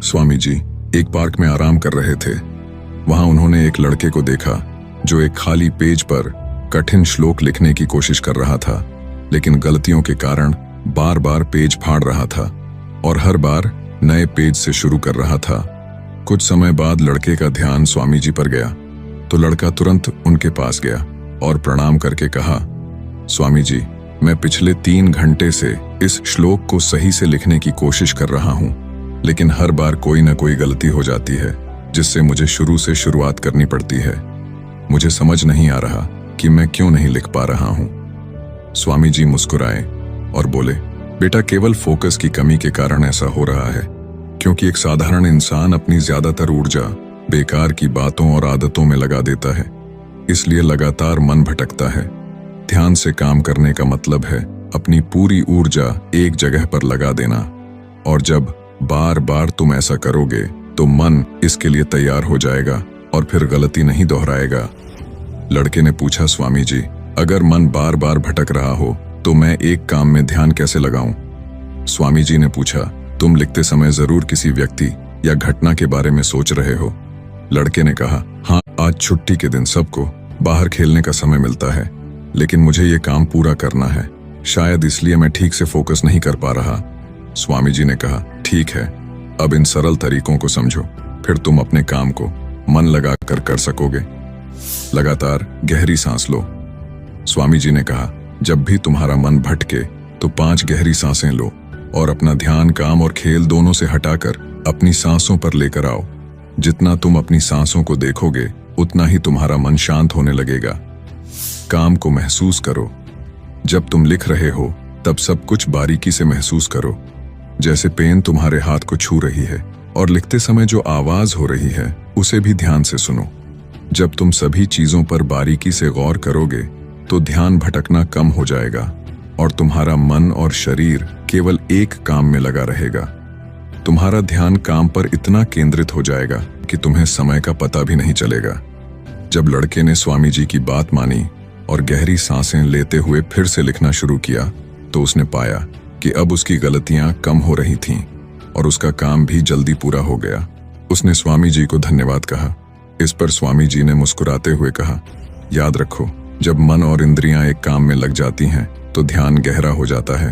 स्वामी जी एक पार्क में आराम कर रहे थे। वहां उन्होंने एक लड़के को देखा जो एक खाली पेज पर कठिन श्लोक लिखने की कोशिश कर रहा था, लेकिन गलतियों के कारण बार बार पेज फाड़ रहा था और हर बार नए पेज से शुरू कर रहा था। कुछ समय बाद लड़के का ध्यान स्वामी जी पर गया तो लड़का तुरंत उनके पास गया और प्रणाम करके कहा, स्वामी जी, मैं पिछले 3 घंटे से इस श्लोक को सही से लिखने की कोशिश कर रहा हूं, लेकिन हर बार कोई ना कोई गलती हो जाती है जिससे मुझे शुरू से शुरुआत करनी पड़ती है। मुझे समझ नहीं आ रहा कि मैं क्यों नहीं लिख पा रहा हूं। स्वामी जी मुस्कुराए और बोले, बेटा, केवल फोकस की कमी के कारण ऐसा हो रहा है, क्योंकि एक साधारण इंसान अपनी ज्यादातर ऊर्जा बेकार की बातों और आदतों में लगा देता है, इसलिए लगातार मन भटकता है। ध्यान से काम करने का मतलब है अपनी पूरी ऊर्जा एक जगह पर लगा देना, और जब बार बार तुम ऐसा करोगे तो मन इसके लिए तैयार हो जाएगा और फिर गलती नहीं दोहराएगा। लड़के ने पूछा, स्वामी जी, अगर मन बार बार भटक रहा हो तो मैं एक काम में ध्यान कैसे लगाऊं? स्वामी जी ने पूछा, तुम लिखते समय जरूर किसी व्यक्ति या घटना के बारे में सोच रहे हो। लड़के ने कहा, हाँ, आज छुट्टी के दिन सबको बाहर खेलने का समय मिलता है, लेकिन मुझे ये काम पूरा करना है, शायद इसलिए मैं ठीक से फोकस नहीं कर पा रहा। स्वामी जी ने कहा, ठीक है, अब इन सरल तरीकों को समझो, फिर तुम अपने काम को मन लगाकर कर सकोगे। लगातार गहरी सांस लो। स्वामी जी ने कहा, जब भी तुम्हारा मन भटके तो 5 गहरी सांसें लो और अपना ध्यान काम और खेल दोनों से हटाकर अपनी सांसों पर लेकर आओ। जितना तुम अपनी सांसों को देखोगे उतना ही तुम्हारा मन शांत होने लगेगा। काम को महसूस करो। जब तुम लिख रहे हो तब सब कुछ बारीकी से महसूस करो, जैसे पेन तुम्हारे हाथ को छू रही है, और लिखते समय जो आवाज हो रही है उसे भी ध्यान से सुनो। जब तुम सभी चीजों पर बारीकी से गौर करोगे तो ध्यान भटकना कम हो जाएगा और तुम्हारा मन और शरीर केवल एक काम में लगा रहेगा। तुम्हारा ध्यान काम पर इतना केंद्रित हो जाएगा कि तुम्हें समय का पता भी नहीं चलेगा। जब लड़के ने स्वामी जी की बात मानी और गहरी सांसें लेते हुए फिर से लिखना शुरू किया तो उसने पाया कि अब उसकी गलतियां कम हो रही थीं और उसका काम भी जल्दी पूरा हो गया। उसने स्वामी जी को धन्यवाद कहा। इस पर स्वामी जी ने मुस्कुराते हुए कहा, याद रखो, जब मन और इंद्रियां एक काम में लग जाती हैं तो ध्यान गहरा हो जाता है।